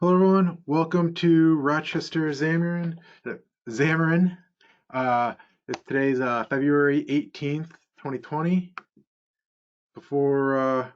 Hello, everyone. Welcome to Rochester Xamarin. Xamarin. Uh, Today's February 18th, 2020. Before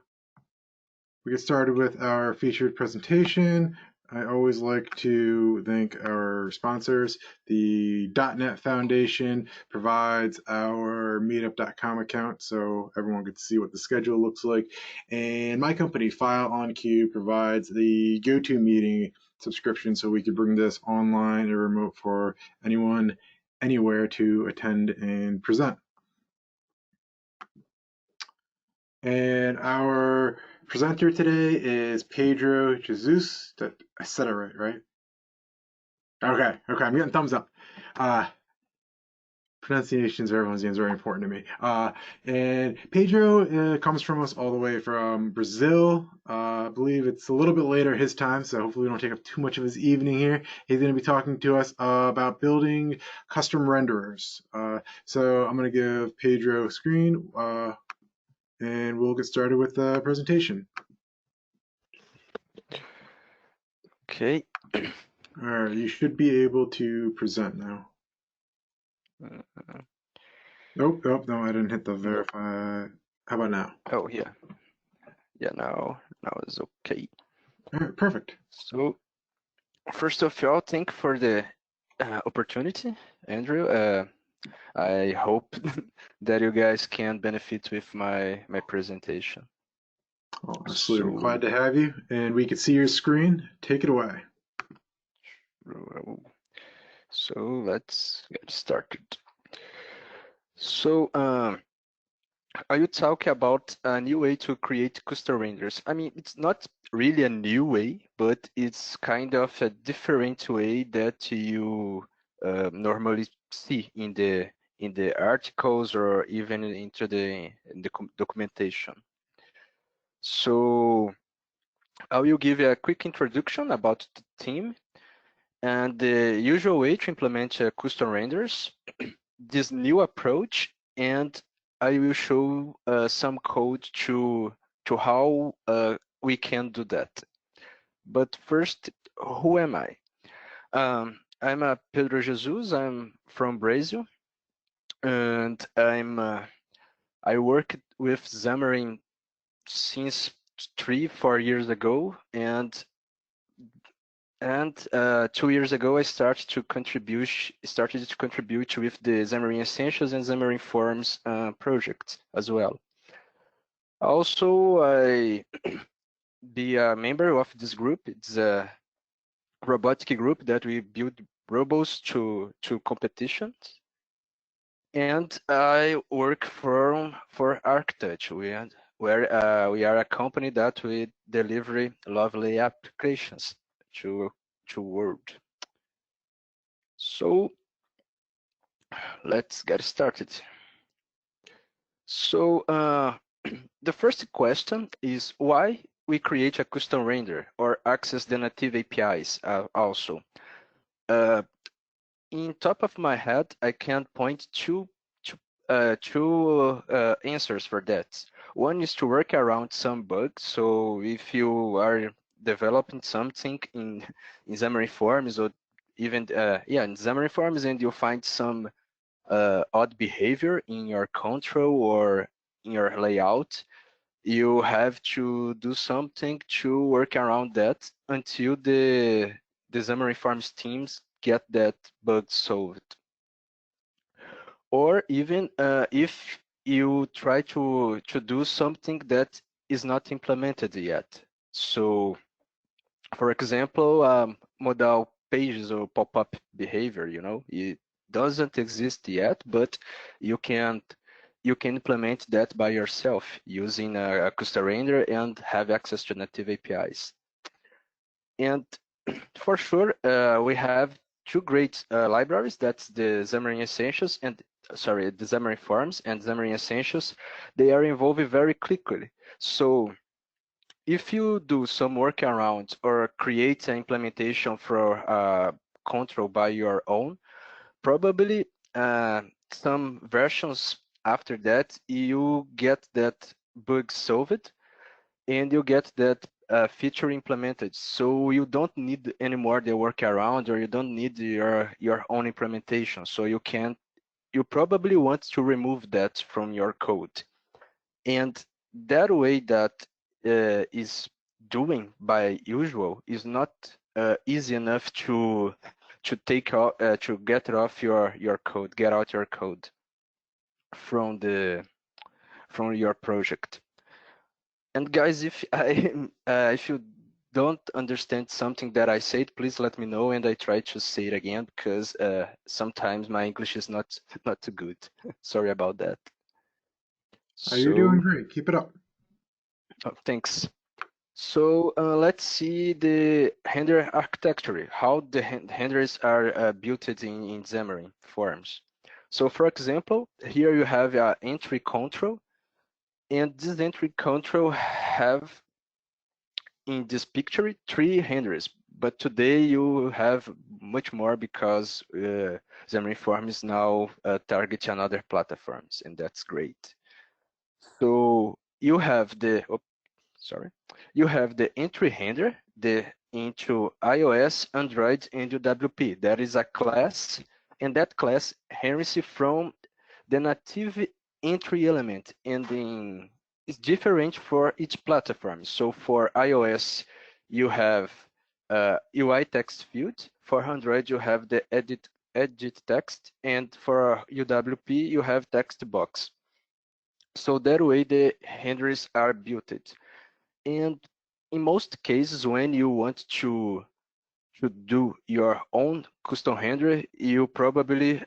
we get started with our featured presentation, I always like to thank our sponsors. The .NET Foundation provides our meetup.com account so everyone gets to see what the schedule looks like. And my company, File on Cube, provides the GoToMeeting subscription so we could bring this online and remote for anyone, anywhere to attend and present. And our presenter today is Pedro Jesus. I said it right? Okay, I'm getting thumbs up. Uh, Pronunciations of everyone's name is very important to me. And Pedro comes from us all the way from Brazil. I believe it's a little bit later his time, so hopefully we don't take up too much of his evening here. He's going to be talking to us about building custom renderers. So I'm going to give Pedro a screen, and we'll get started with the presentation. Okay. All right, you should be able to present now. Nope, no, I didn't hit the verify. How about now? Oh, yeah. Yeah, now it's okay. All right, perfect. So, first of all, thank you for the opportunity, Andrew. I hope that you guys can benefit with my presentation. Oh, absolutely. So, Glad to have you. And we can see your screen. Take it away. so let's get started. So, are you talking about a new way to create custom renders? I mean, it's not really a new way, but it's kind of a different way that you normally see in the articles or even into the documentation. So I will give you a quick introduction about the theme and the usual way to implement custom renders, this new approach, and I will show some code to how we can do that. But first, who am I? I'm a Pedro Jesus. I'm from Brazil, and I worked with Xamarin since 3-4 years ago, and 2 years ago, I started to contribute with the Xamarin Essentials and Xamarin Forms project as well. Also, I be a member of this group. It's a robotic group that we build robots to competitions. And I work for Architect, where we are a company that we deliver lovely applications to world. So let's get started. So the first question is why we create a custom render or access the native APIs also. In top of my head, I can point two answers for that. One is to work around some bugs. So if you are developing something in Xamarin Forms or even in Xamarin Forms and you find some odd behavior in your control or in your layout, you have to do something to work around that until the Xamarin Forms teams get that bug solved. Or even if you try to do something that is not implemented yet. So, for example, modal pages or pop-up behavior, it doesn't exist yet, but you can implement that by yourself using a custom render and have access to native APIs. And for sure, we have two great libraries. That's the Xamarin Essentials and the Xamarin Forms and Xamarin Essentials. They are evolving very quickly. So if you do some workaround or create an implementation for control by your own, probably some versions after that, you get that bug solved and you get that feature implemented, so you don't need anymore the workaround, or you don't need your own implementation. So you probably want to remove that from your code. And that way that is doing by usual is not easy enough to take out to get it off your code, get out your code from your project. And guys, if if you don't understand something that I said, please let me know and I try to say it again, because sometimes my English is not too good. Sorry about that. You're doing So great. Keep it up. thanks. So let's see the handler architecture, how the handlers are built in Xamarin Forms. So for example, here you have entry control, and this entry control have in this picture 3 handlers, but today you have much more because Xamarin Forms now target another platforms, and that's great. So you have you have the entry handler, into iOS, Android, and UWP. That is a class, and that class inherits from the native entry element, and it's different for each platform. So for iOS, you have UI text field. For Android, you have the edit text, and for UWP, you have text box. So that way the handlers are built. And in most cases, when you want to do your own custom handler, you probably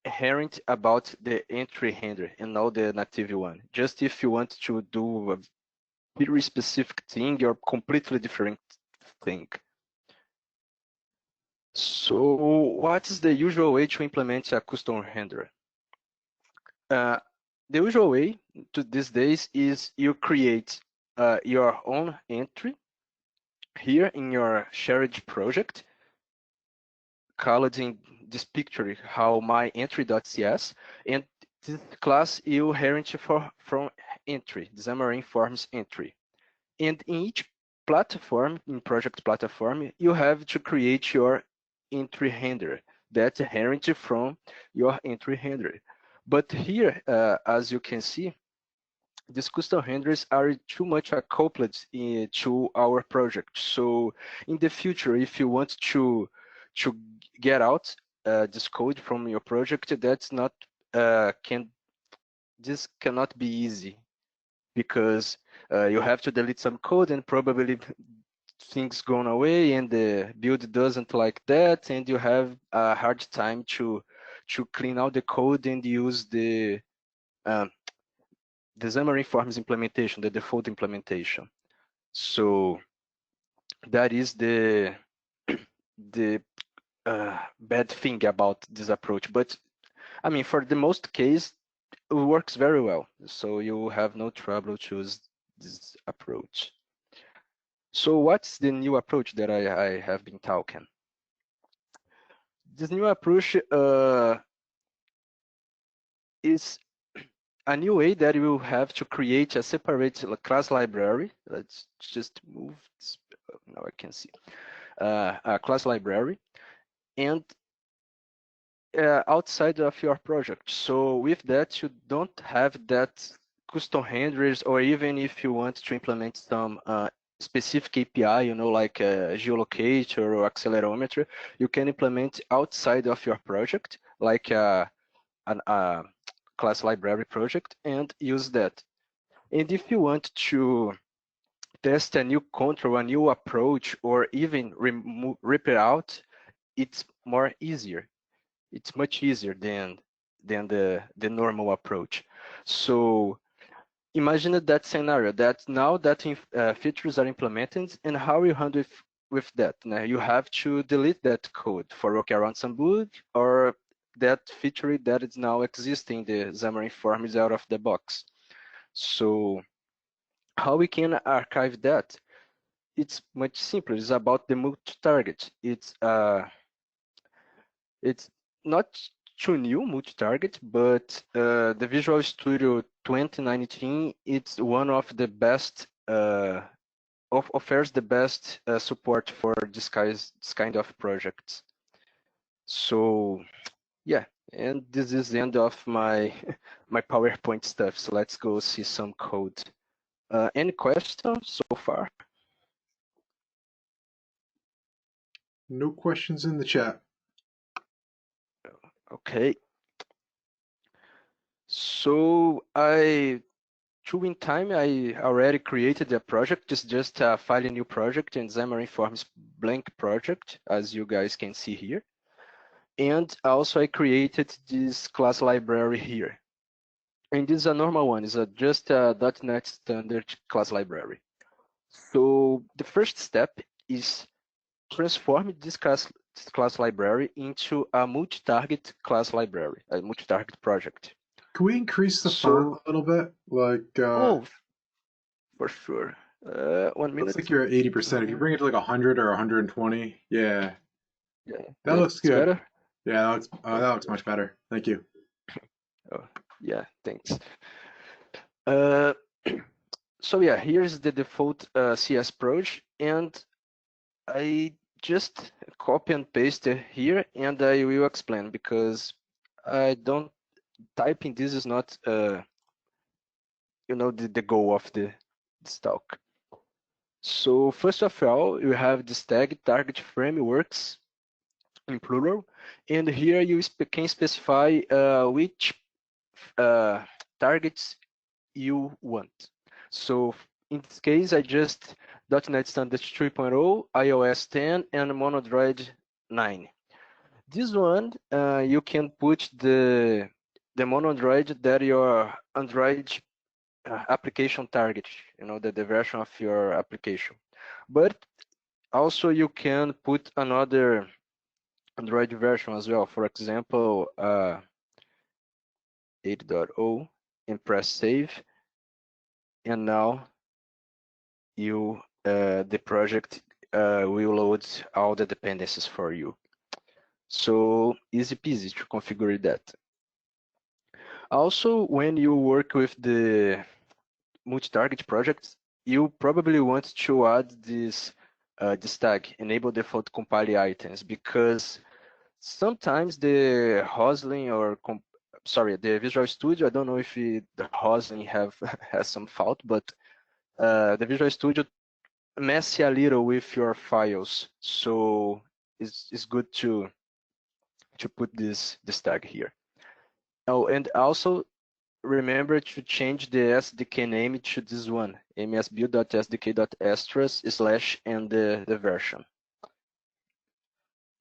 inherent about the entry handler and not the native one. Just if you want to do a very specific thing, you're completely different thing. So what is the usual way to implement a custom handler? The usual way to these days is you create your own entry here in your shared project, called in this picture how my entry.cs, and this class you inherit from entry, Xamarin Forms entry. And in each platform, in project platform, you have to create your entry handler that inherent from your entry handler. But here, as you can see, these custom handlers are too much coupled to our project. So in the future, if you want to get out this code from your project, that's not this cannot be easy, because you have to delete some code and probably things gone away and the build doesn't like that, and you have a hard time to clean out the code and use um, the Xamarin Forms implementation, the default implementation. So that is the bad thing about this approach. But I mean, for the most case, it works very well. So you have no trouble choose this approach. So what's the new approach that I have been talking? This new approach is a new way that you have to create a separate class library. Let's just move this. Now I can see a class library, and outside of your project. So with that, you don't have that custom handlers, or even if you want to implement some specific API, like a geolocator or accelerometer, you can implement outside of your project, like a class library project, and use that. And if you want to test a new control, a new approach, or even rip it out, it's more easier. It's much easier than the normal approach. So imagine that scenario, that now that features are implemented, and how you handle with that. Now you have to delete that code for workaround some bug, or that feature that is now existing, the Xamarin Forms out of the box. So how we can archive that? It's much simpler. It's about the multi-target. It's not too new, multi-target, but the Visual Studio 2019, it's one of the best offers the best support for this kind of projects. So yeah, and this is the end of my my PowerPoint stuff. So let's go see some code. Any questions so far? No questions in the chat. Okay. So through in time, I already created a project. It's just a file new project in Xamarin Forms blank project, as you guys can see here. And also I created this class library here. And this is a normal one. It's just a .NET standard class library. So the first step is transform this class library into a multi-target class library, a multi-target project. Can we increase the font So, a little bit? Like, oh, for sure. 1 looks minute. like you're at 80%. If you bring it to like 100 or 120, yeah, Yeah, that looks it's good. better. Yeah, that looks much better. Thank you. Oh, yeah, thanks. Uh, so yeah, here's the default CS proj, and I just copy and paste it here, and I will explain because I don't typing this is not the goal of this talk. So first of all, you have this tag target frameworks in plural, and here you can specify which targets you want. So in this case, I just .NET Standard 3.0, iOS 10, and Monodroid 9. This one, you can put the Monodroid that your Android application target, the version of your application. But also you can put another Android version as well. For example, 8.0 and press save. And now the project will load all the dependencies for you. So easy peasy to configure that. Also, when you work with the multi-target projects, you probably want to add this tag, enable default compile items, because sometimes the Hosling or the Visual Studio, I don't know if the Hosling has some fault, but the Visual Studio messy a little with your files, so it's good to put this tag here. Oh, and also remember to change the SDK name to this one, msbuild.sdk.extras/ and the version.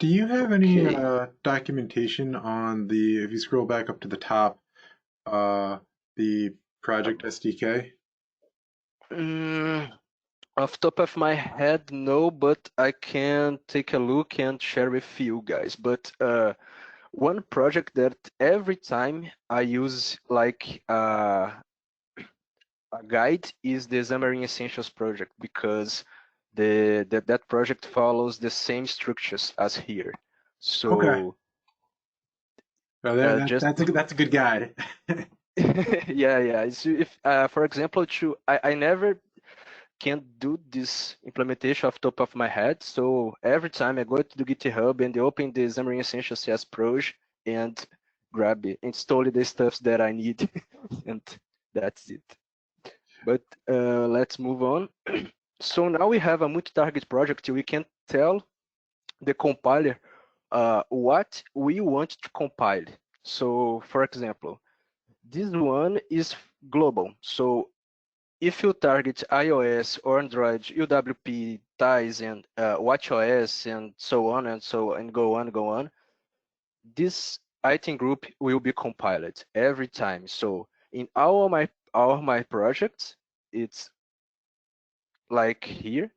Do you have any Okay. documentation on if you scroll back up to the top, the project SDK? Off top of my head, no, but I can take a look and share with you guys. But one project that every time I use like a guide is the Xamarin Essentials project, because that project follows the same structures as here. Okay. So Well, just that's a good guide. yeah. If for example, I never can do this implementation off the top of my head. So every time I go to the GitHub and open the Xamarin Essentials CS Proj and grab it, install the stuff that I need, and that's it. But let's move on. So now we have a multi-target project. We can tell the compiler what we want to compile. So for example, this one is global. So if you target iOS or Android, UWP, TIEs, and watchOS, and so on and go on, this item group will be compiled every time. So in all my projects, it's like here,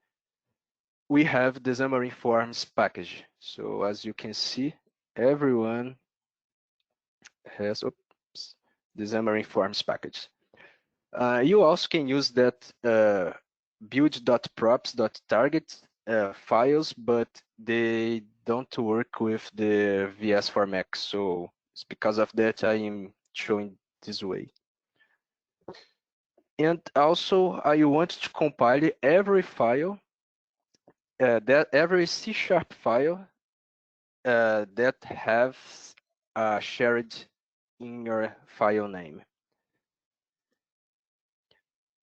we have the Xamarin Forms package. So as you can see, everyone has the Xamarin Forms package. You also can use that build.props.target files, but they don't work with the VS for Mac. So it's because of that I am showing this way. And also, I want to compile every file, that every C# file that has shared in your file name.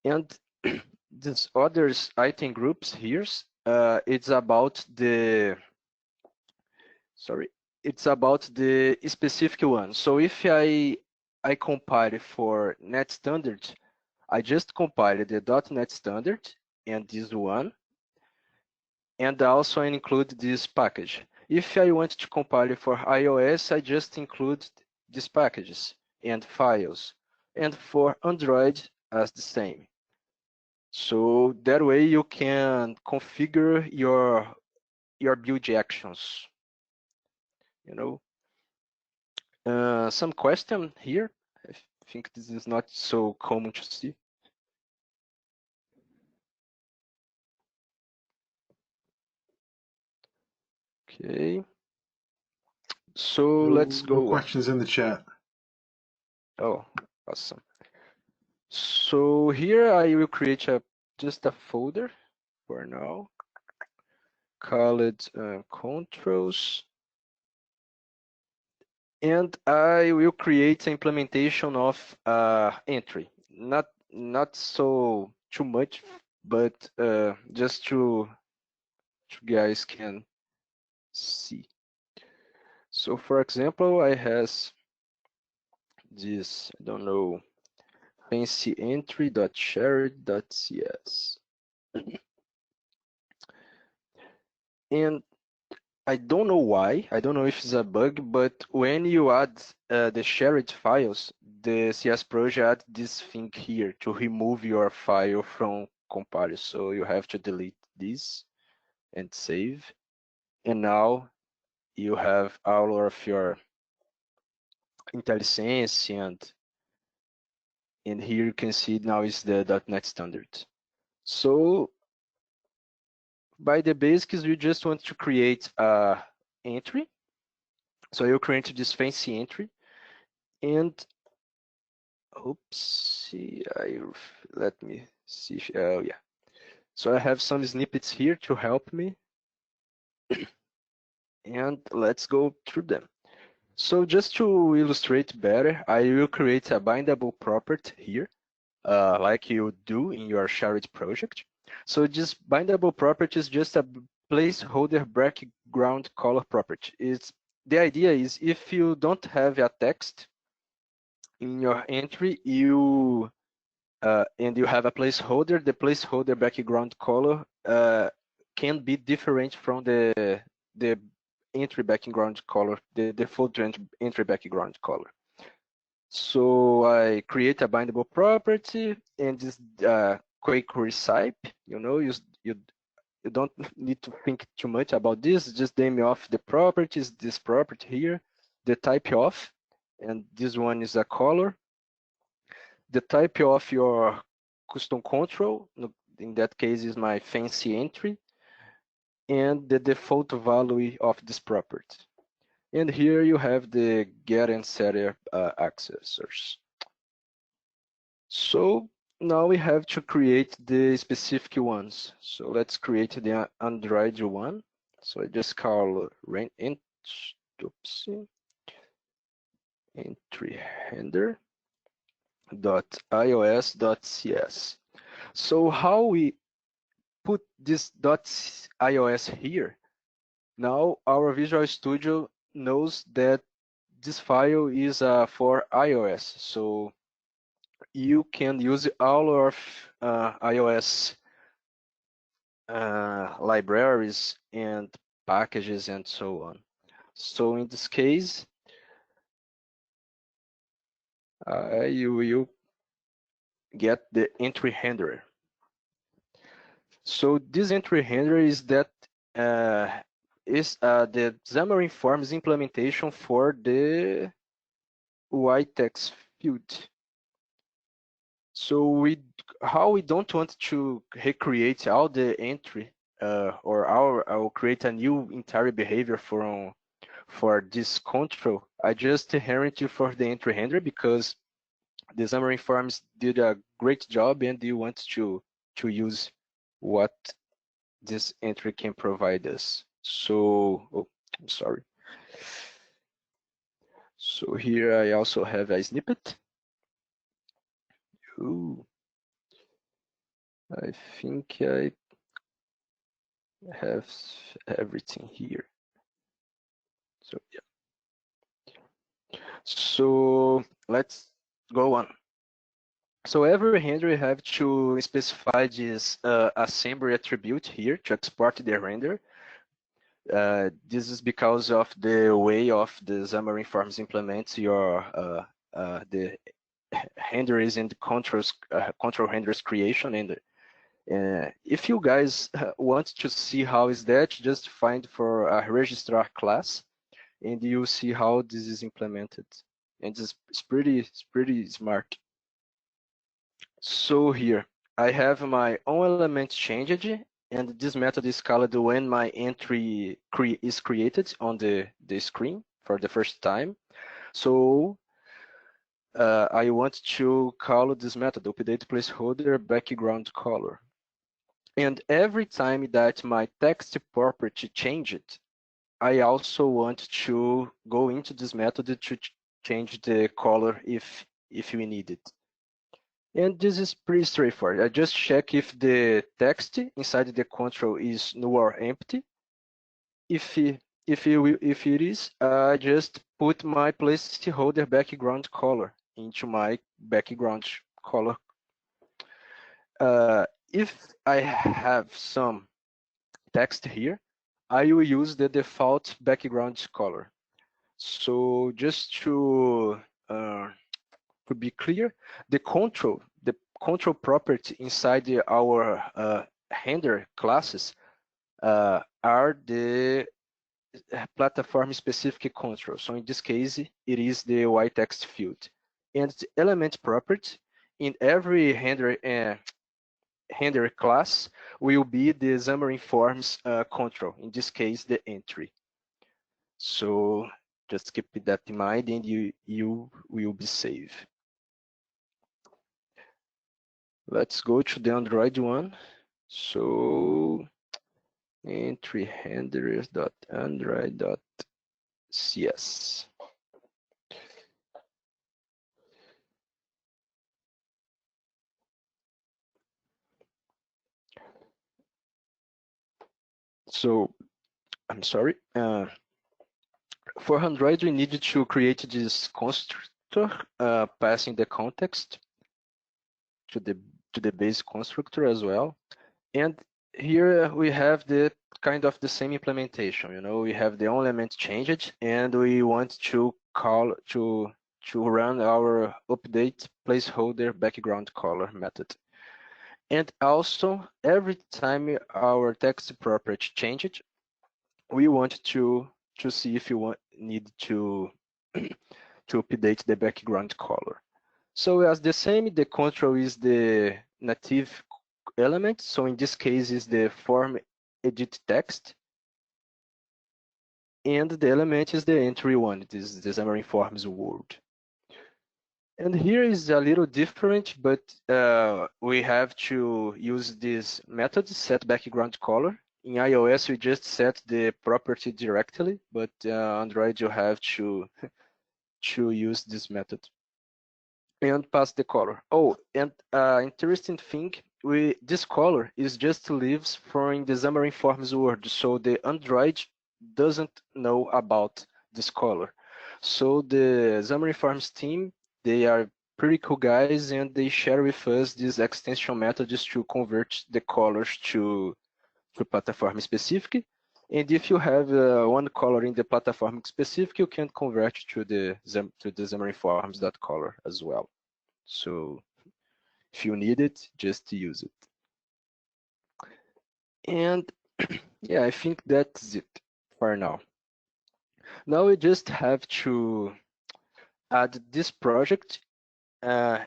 And this others item groups here, it's about the it's about the specific one. So if I compile for net standard, I just compile the .NET standard and this one, and also I include this package. If I want to compile for iOS, I just include these packages and files, and for Android as the same. So that way you can configure your build actions. You know, some question here. I think this is not so common to see. Okay. So let's No go on. questions in the chat. Oh, awesome. So here I will create just a folder for now. Call it controls. And I will create an implementation of entry. Not so too much, but just to guys can see. So for example, I has this, I don't know, fancy entry.shared.cs. And I don't know why, I don't know if it's a bug, but when you add the shared files, the CS project add this thing here to remove your file from compile. So you have to delete this and save. And now you have all of your IntelliSense, and here you can see now is the .NET standard. So by the basics, we just want to create a entry. So you create this fancy entry, and oops, let me see. Oh yeah. So I have some snippets here to help me, and let's go through them. So just to illustrate better, I will create a bindable property here, like you do in your shared project. So this bindable property is just a placeholder background color property. The idea is if you don't have a text in your entry, and you have a placeholder, the placeholder background color can be different from the entry background color, the default entry background color. So I create a bindable property and this quick recipe. You don't need to think too much about this. Just name off the properties, this property here, the type of, and this one is a color. The type of your custom control, in that case is my fancy entry, and the default value of this property. And here you have the get and setter accessors. So now we have to create the specific ones. So let's create the Android one. So I just call entry handler .ios.cs. So how we put this .ios here? Now our Visual Studio knows that this file is for iOS. So you can use all of iOS libraries and packages and so on. So in this case, you will get the entry handler. So this entry handler is the Xamarin Forms implementation for the UI text field. So how we don't want to recreate all the entry I'll create a new entire behavior for this control. I just inherit it for the entry handler because the Xamarin Forms did a great job, and you want to use what this entry can provide us. So, oh, I'm sorry. So here I also have a snippet. Ooh, I think I have everything here. So yeah. So let's go on. So every render you have to specify this assembly attribute here to export the render. This is because of the way of the Xamarin Forms implements your the renders and controls control renders creation. And if you guys want to see how is that, just find for a registrar class, and you'll see how this is implemented. And it's pretty smart. So here I have my own element changed, and this method is called when my entry is created on the screen for the first time. So I want to call this method update placeholder background color. And every time that my text property changed, I also want to go into this method to change the color if we need it. And this is pretty straightforward. I just check if the text inside the control is null or empty. If it is, I just put my placeholder background color into my background color. If I have some text here, I will use the default background color. So just to be clear, the control property inside our render classes are the platform specific control. So in this case, it is the white text field. And the element property in every render class will be the Xamarin Forms control, in this case, the entry. So just keep that in mind, and you will be safe. Let's go to the Android one. So entry handlers.android.cs. So I'm sorry. For Android, we need to create this constructor passing the context to the base constructor as well. And here we have the kind of the same implementation. We have the only element changed, and we want to call to run our update placeholder background color method. And also, every time our text property changed, we want to see if you need to to update the background color. So as the same, the control is the native element. So in this case is the form edit text. And the element is the entry one. It is the Xamarin Forms world. And here is a little different, but we have to use this method, set background color. In iOS, we just set the property directly, but Android, you have to use this method and pass the color. Oh, and interesting thing, this color is just lives from the Xamarin Forms world, so the Android doesn't know about this color. So the Xamarin Forms team, they are pretty cool guys, and they share with us these extension methods to convert the colors to platform specific. And if you have one color in the platform specific, you can convert to the Xamarin Forms.color as well. So if you need it, just use it. And yeah, I think that's it for now. Now we just have to add this project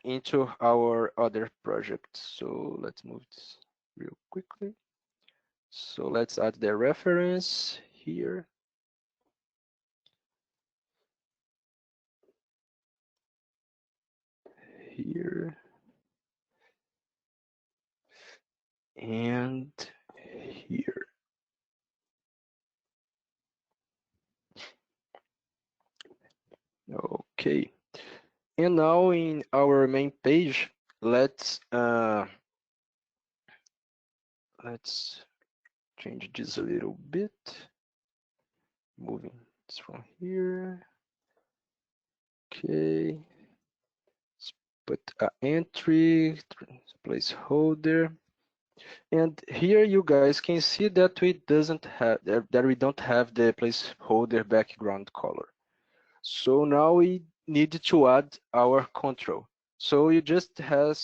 into our other project. So let's move this real quickly. So let's add the reference here. here and here. Okay. And now in our main page, let's change this a little bit. Moving this from here. Okay. Let's put an entry, placeholder. And here you guys can see that we don't have the placeholder background color. So now we need to add our control. So you just have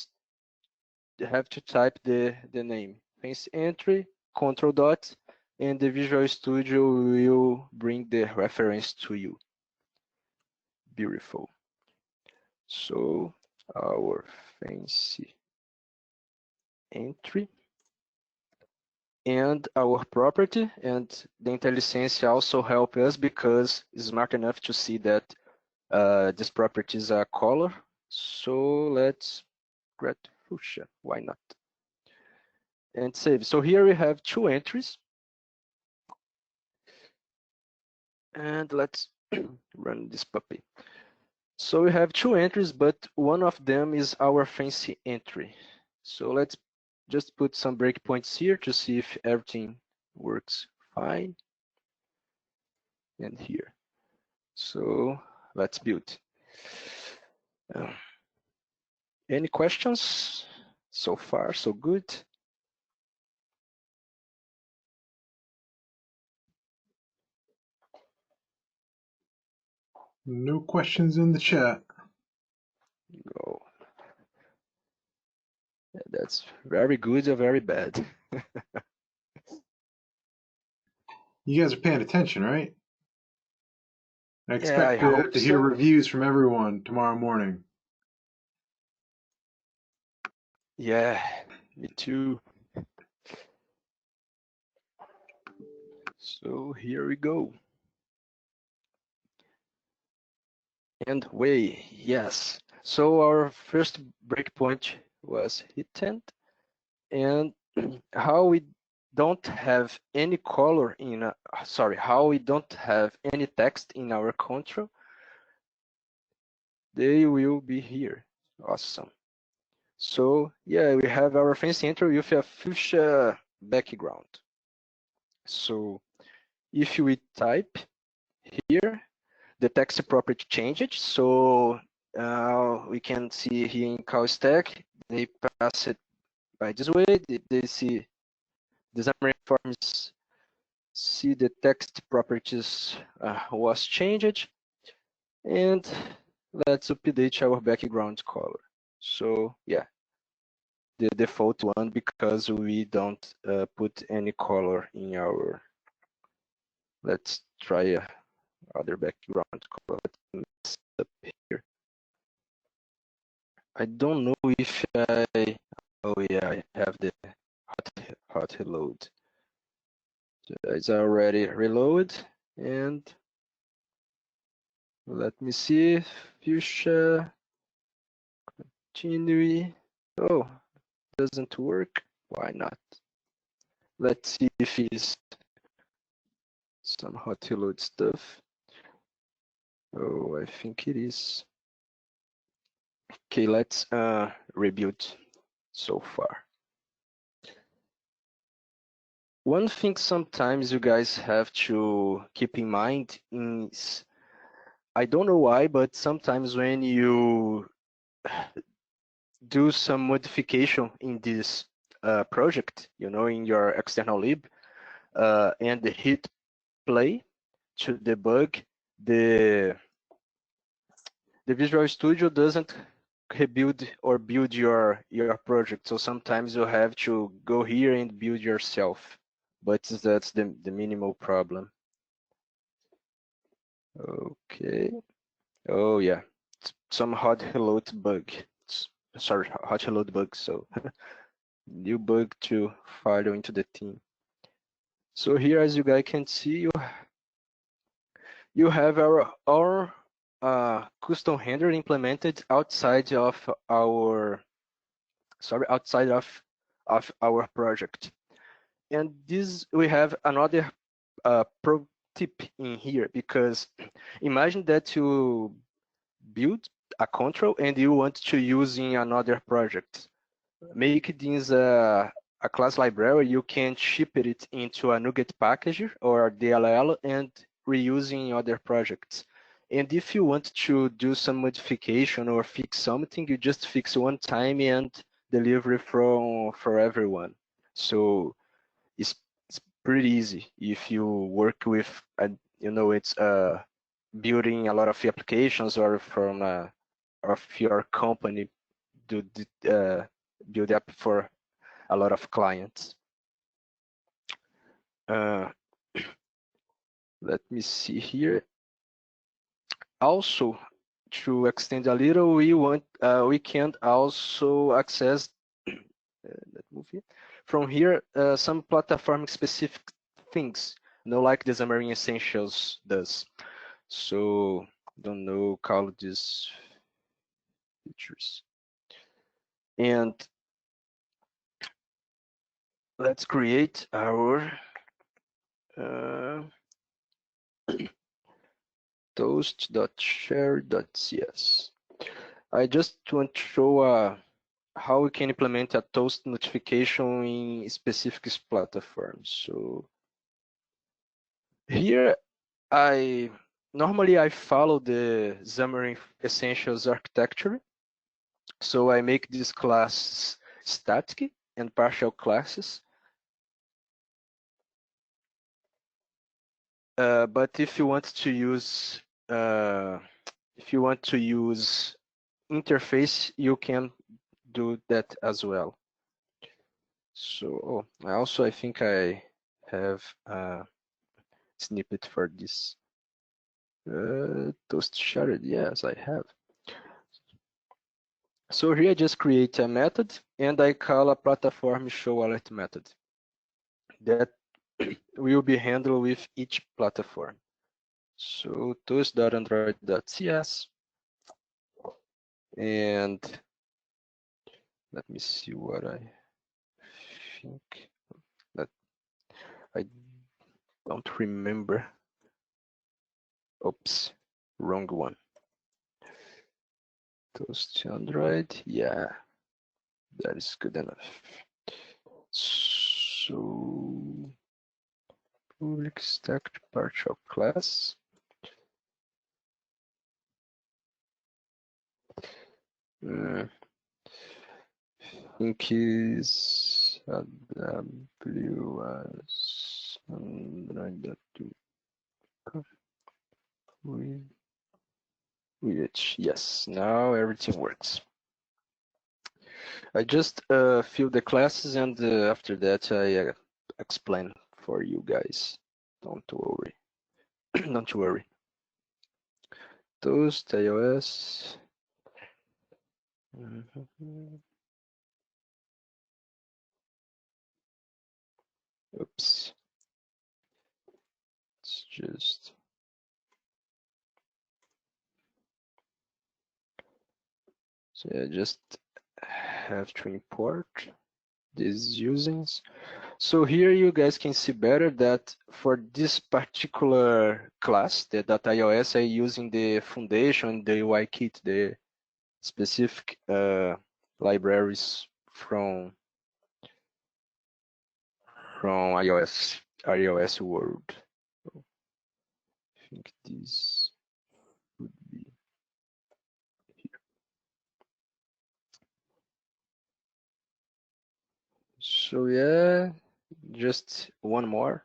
to type the name, fancy entry, control dot, and the Visual Studio will bring the reference to you. Beautiful. So our fancy entry and our property, and the IntelliSense also help us because it's smart enough to see that this property is a color. So let's create fuchsia, why not? And save. So here we have two entries. And let's run this puppy. So we have two entries, but one of them is our fancy entry. So let's just put some breakpoints here to see if everything works fine. And here. So let's build. Any questions? So far, so good. No questions in the chat. Go. That's very good or very bad. You guys are paying attention, right? I Yeah, expect I hope to hear so. reviews from everyone tomorrow morning. Yeah, me too. So here we go. And way, yes. So our first breakpoint was hidden, and how we don't have any color in, how we don't have any text in our control, they will be here. Awesome. So yeah, we have our fancy entry with a fuchsia background. So if we type here, the text property changed. So we can see here in call stack, they pass it by this way. They see the Xamarin Forms, see the text properties was changed, and let's update our background color. So yeah, the default one because we don't put any color in our. Let's try other background color. Let's up here. I don't know if I. Oh yeah, I have the hot reload. So it's already reload, and let me see. Fuchsia continue. Oh, doesn't work. Why not? Let's see if it's some hot reload stuff. Oh, I think it is. Okay, let's rebuild so far. One thing sometimes you guys have to keep in mind is, I don't know why, but sometimes when you do some modification in this project, in your external lib, and hit play to debug, the Visual Studio doesn't rebuild or build your project. So sometimes you have to go here and build yourself, but that's the minimal problem. Okay. Oh yeah, some hot reload bug. Sorry, hot reload bug. So new bug to file into the team. So here, as you guys can see, you have our custom handler implemented outside of our our project. And this we have another pro tip in here, because imagine that you build a control and you want to use in another project. Make this a class library, you can ship it into a NuGet package or DLL and reuse in other projects. And if you want to do some modification or fix something, you just fix one time and deliver for everyone. So it's pretty easy if you work with, it's building a lot of applications or from of your company do build up for a lot of clients. Let me see here. Also, to extend a little, we can also access let's move here. From here some platform specific things, like the Xamarin Essentials does. So don't know, call these features. And let's create our toast.share.cs. I just want to show how we can implement a toast notification in specific platforms. So here normally I follow the Xamarin Essentials architecture. So I make these classes static and partial classes. But if you want to use interface, you can do that as well. So I think I have a snippet for this toast shared. Yes, I have. So here I just create a method and I call a platform show alert method that will be handled with each platform. So toast.android.cs, and let me see what I think that I don't remember. Oops, wrong one. Toast Android, yeah, that is good enough. So public stack partial class. I think is AWS Android.2 with yes, now everything works. I just fill the classes and after that I explain for you guys. Don't worry. Don't worry. Toast iOS. Oops. It's just so I just have to import these usings. So here you guys can see better that for this particular class, the .ios, I using the foundation, the UI kit, the specific libraries from iOS world. So I think this would be here. So yeah, just one more.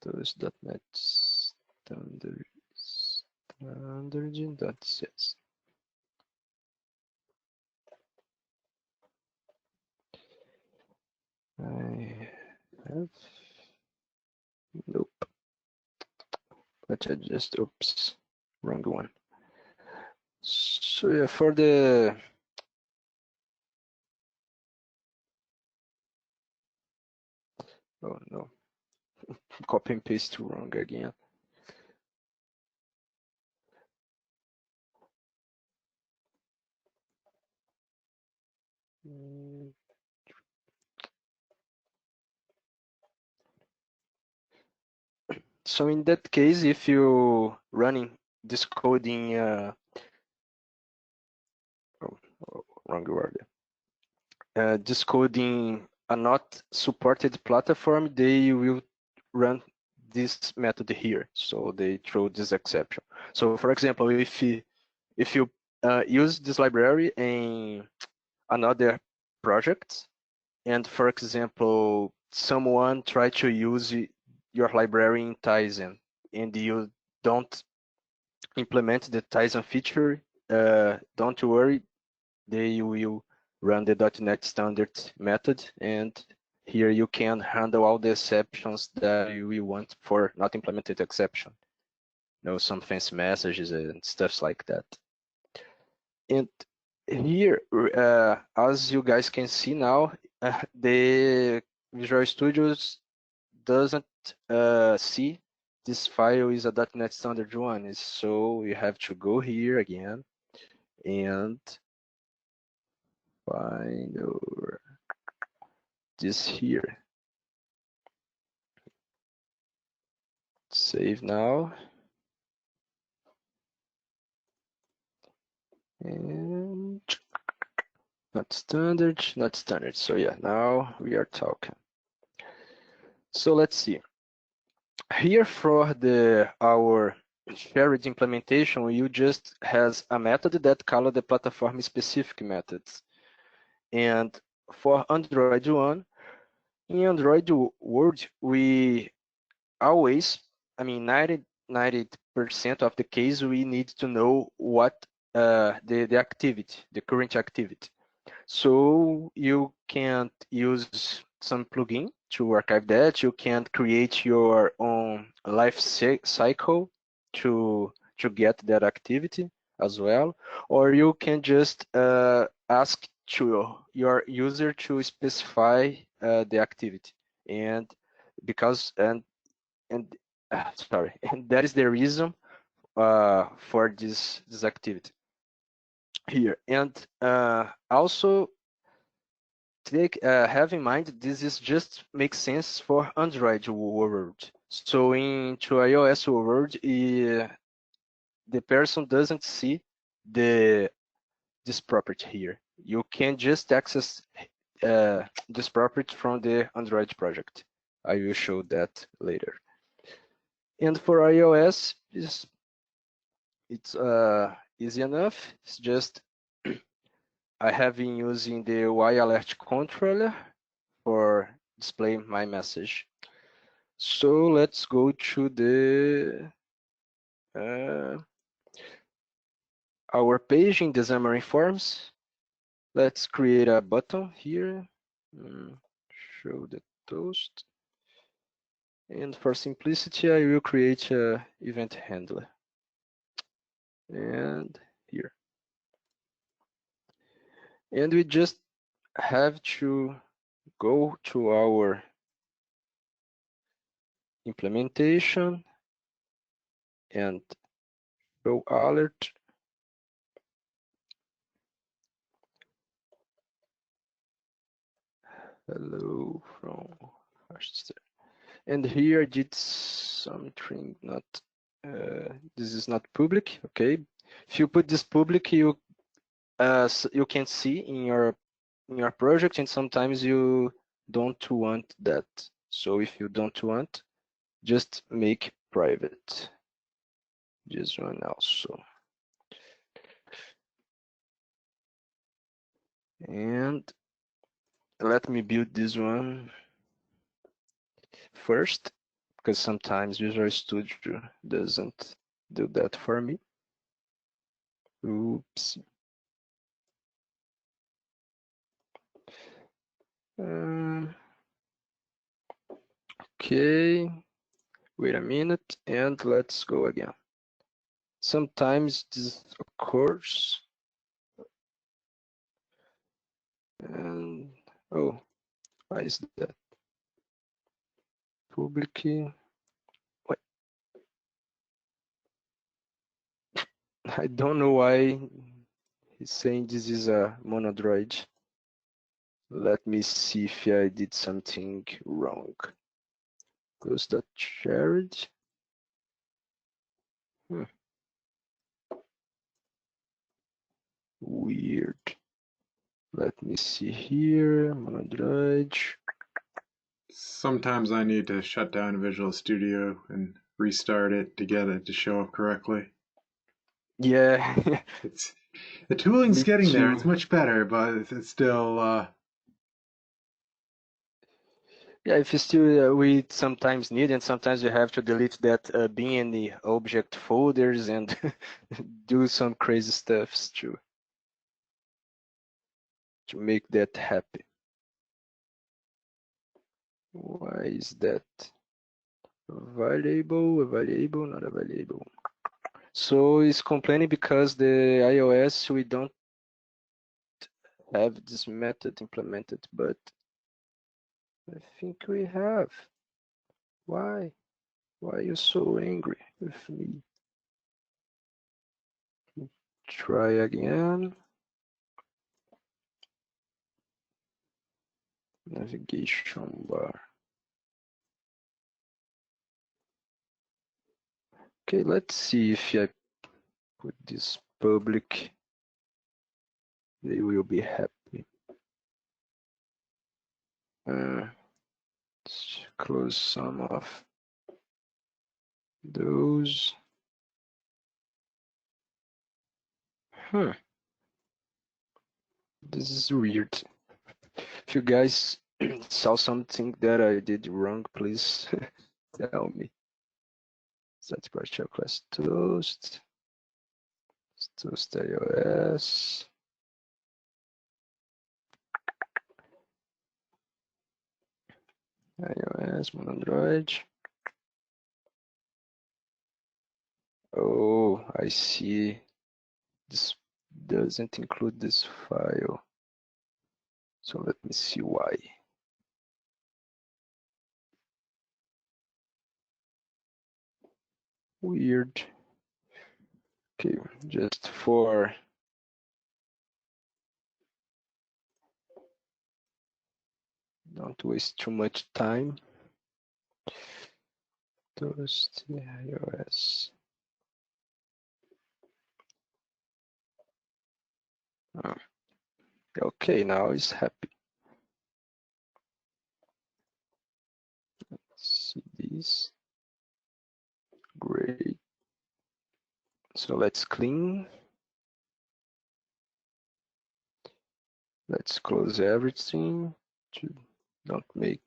Toast.net standard.cs. I have nope, but I just oops, wrong one. So yeah, for the oh no, copy and paste wrong again. So in that case, if you running this code in wrong word, this code in a not supported platform, they will run this method here. So they throw this exception. So for example, if you use this library in another project, and for example, someone try to use your library in Tizen, and you don't implement the Tizen feature, don't worry, they will run the .NET standard method, and here you can handle all the exceptions that we want for not implemented exception. You know, some fancy messages and stuff like that. And here, as you guys can see now, the Visual Studios doesn't see this file is a .NET Standard one. So you have to go here again and find this here. Save now. And not standard, not standard. So yeah, now we are talking. So let's see. Here for our shared implementation, you just has a method that calls the platform specific methods. And for Android one, in Android world, we always, I mean, 90% of the case, we need to know what the activity, the current activity. So you can use some plugin to archive that. You can create your own life cycle to get that activity as well, or you can just ask to your user to specify the activity, and because and sorry, and that is the reason for this activity here. And also have in mind this is just makes sense for Android world. So into iOS world, the person doesn't see this property here. You can just access this property from the Android project. I will show that later. And for iOS, it's easy enough. It's just I have been using the YAlert controller for display my message. So let's go to the our page in the Xamarin Forms. Let's create a button here. Show the toast. And for simplicity, I will create a event handler. And here. And we just have to go to our implementation and show alert. Hello from Rochester. And here I did something not, this is not public, okay? If you put this public, you can see in your project, and sometimes you don't want that. So if you don't want, just make private. This one also. And let me build this one first, because sometimes Visual Studio doesn't do that for me. Oops. Okay, wait a minute, and let's go again. Sometimes this occurs. And oh, why is that? Public. What? I don't know why he's saying this is a monodroid. Let me see if I did something wrong. Close that shared. Weird. Let me see here. I'm on Android. Sometimes I need to shut down Visual Studio and restart it to get it to show up correctly. Yeah, It's the tooling's me getting there. too. It's much better, but it's still Yeah, if you still, we sometimes need, and sometimes you have to delete that bin in the object folders and do some crazy stuffs to make that happen. Why is that? Variable, not a variable. So it's complaining because the iOS, we don't have this method implemented, but I think we have. Why? Why are you so angry with me? Try again. Navigation bar. Okay, let's see if I put this public, they will be happy. Let's close some of those. This is weird. If you guys saw something that I did wrong, please tell me. Set partial class toast. Toast iOS. iOS, on Android. Oh, I see. This doesn't include this file. So let me see why. Weird. Okay, just for don't waste too much time. Toast iOS. Oh. Okay, now it's happy. Let's see this. Great. So let's clean. Let's close everything to don't make.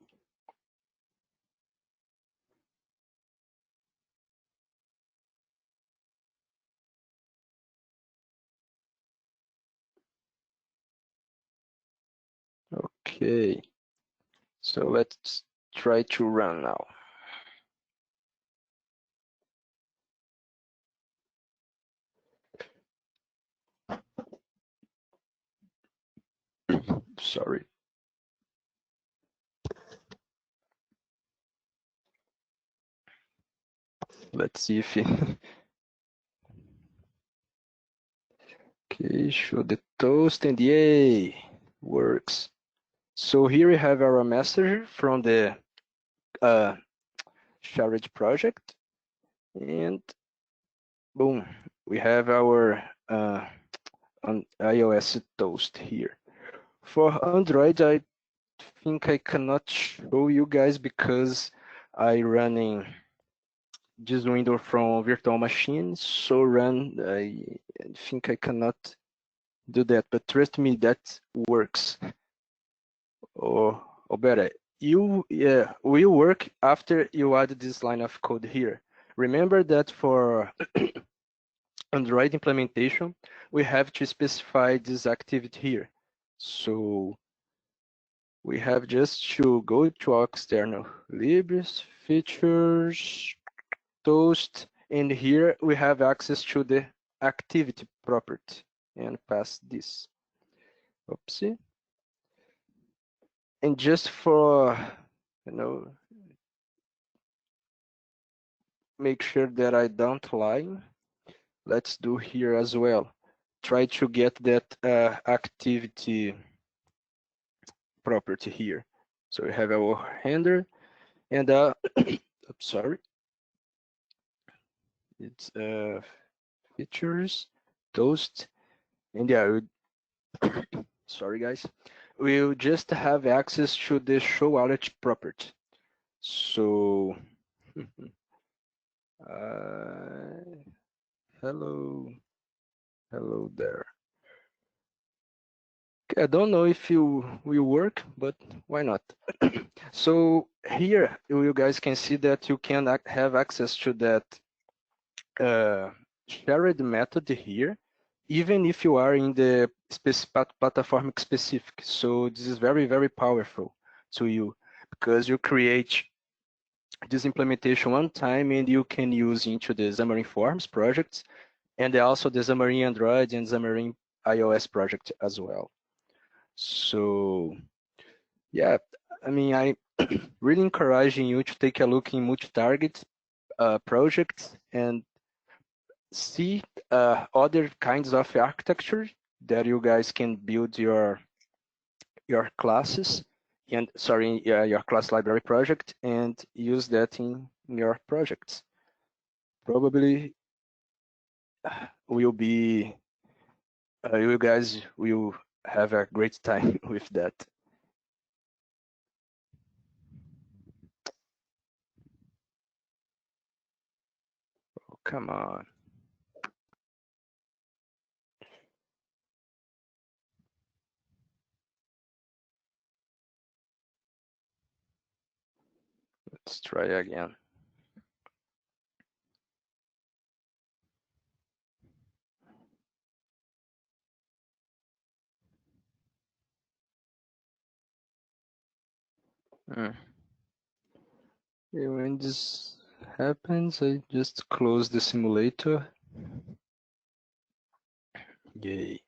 Okay. So let's try to run now. Sorry. Let's see if it okay, show the toast and yay, works. So here we have our messenger from the shared project, and boom, we have our iOS toast here. For Android, I think I cannot show you guys because I running this window from virtual machine, so I think I cannot do that, but trust me, that works. Or better, will work after you add this line of code here. Remember that for Android implementation, we have to specify this activity here. So we have just to go to our external libs, features, toast, and here we have access to the activity property and pass this. Oopsie. And just for, make sure that I don't lie, let's do here as well. Try to get that activity property here. So we have our handler, and sorry, it's features, toast, and yeah, sorry guys, we'll just have access to the show outlet property. So, hello there. I don't know if you will work, but why not? So here you guys can see that you can have access to that shared method here, even if you are in the platform specific. So this is very, very powerful to you because you create this implementation one time and you can use into the Xamarin Forms projects and also the Xamarin Android and Xamarin iOS project as well. So yeah, I mean, I really encouraging you to take a look in multi-target projects and see other kinds of architecture that you guys can build your classes and sorry, your class library project and use that in your projects. Probably will be you guys will have a great time with that. Oh, come on. Let's try again. When this happens, I just close the simulator. Yay.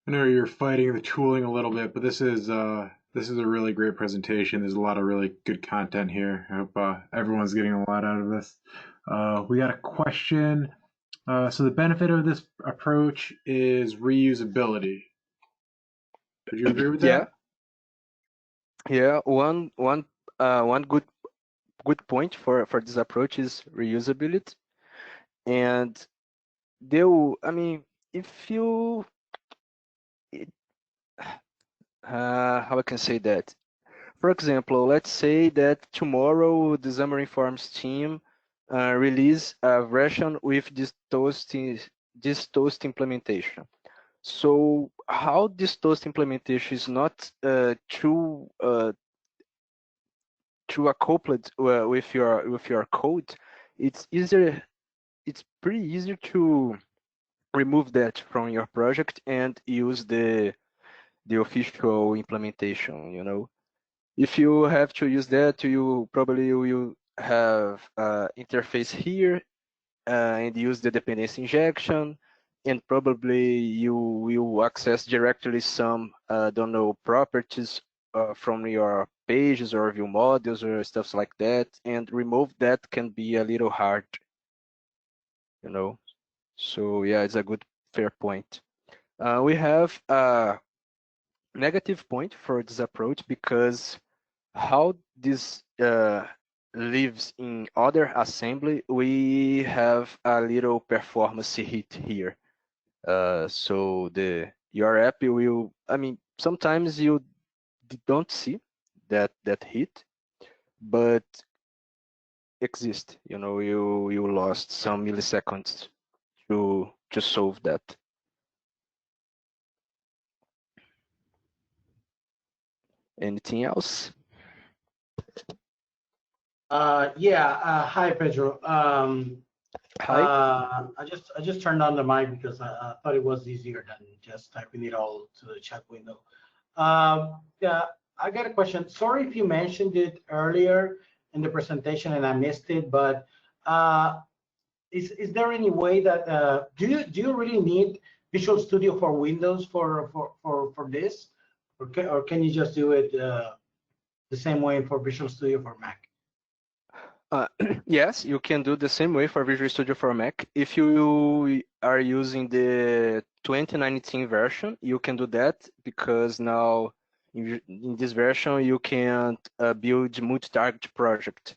I know you're fighting the tooling a little bit, but this is a really great presentation. There's a lot of really good content here. I hope everyone's getting a lot out of this. We got a question. So the benefit of this approach is reusability. Would you agree with that? Yeah. One good point for this approach is reusability, and I mean, if you how I can say that. For example, let's say that tomorrow the Xamarin Forms team release a version with this toast implementation. So how this toast implementation is not too coupled with your code, it's easier. It's pretty easy to remove that from your project and use the official implementation. You know, if you have to use that, you probably will have interface here and use the dependency injection, and probably you will access directly some, don't know, properties from your pages or view models or stuff like that, and remove that can be a little hard, you know. So yeah, it's a good fair point. We have a negative point for this approach because how this lives in other assembly, we have a little performance hit here. So your app will, I mean, sometimes you don't see that hit, but exist. You know, you lost some milliseconds to solve that. Anything else? Hi Pedro. Hi. I just turned on the mic because I thought it was easier than just typing it all to the chat window. Yeah, I got a question. Sorry if you mentioned it earlier in the presentation and I missed it, but is there any way that do you really need Visual Studio for Windows for this, or can you just do it the same way for Visual Studio for Mac? Yes, you can do the same way for Visual Studio for Mac. If you are using the 2019 version, you can do that because now in this version you can build multi-target project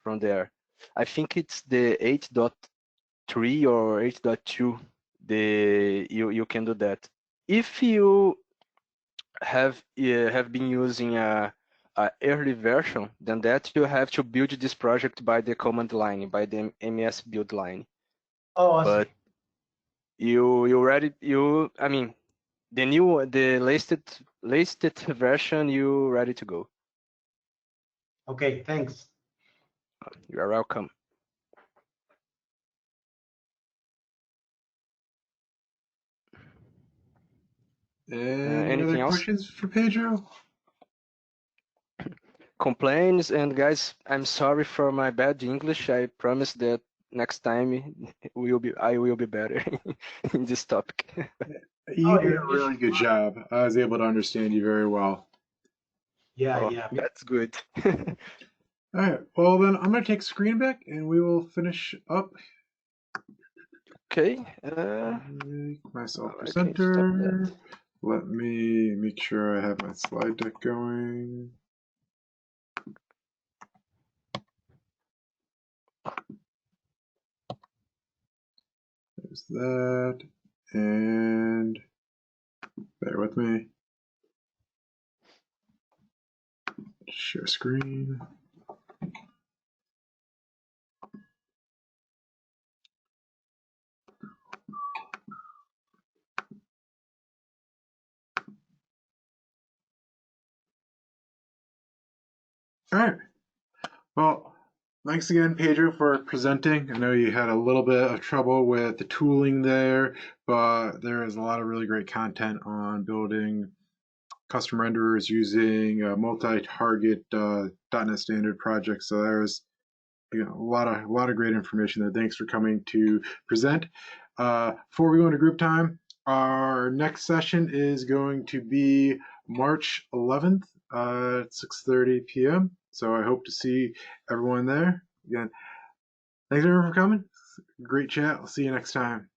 from there. I think it's the 8.3 or 8.2. You can do that. If you have been using a early version, then that you have to build this project by the command line, by the ms build line. Oh, I But see. I mean, the latest version, you ready to go. Okay, thanks. You are welcome. Any other Anything else? questions for Pedro? Complaints, and guys, I'm sorry for my bad English. I promise that next time I will be better in this topic. You Oh, did your a English really is good fine. job. I was able to understand you very well. Yeah, Oh, yeah. that's good. All right. Well, then I'm going to take screen back and we will finish up. Okay. Make myself I can stop presenter. that. Let me make sure I have my slide deck going. There's that. And bear with me. Share screen. All right. Well, thanks again, Pedro, for presenting. I know you had a little bit of trouble with the tooling there, but there is a lot of really great content on building custom renderers using multi-target .NET Standard projects. So there's a lot of great information there. Thanks for coming to present. Before we go into group time, our next session is going to be March 11th at 6:30 p.m. So I hope to see everyone there. Again, thanks everyone for coming. Great chat. I'll see you next time.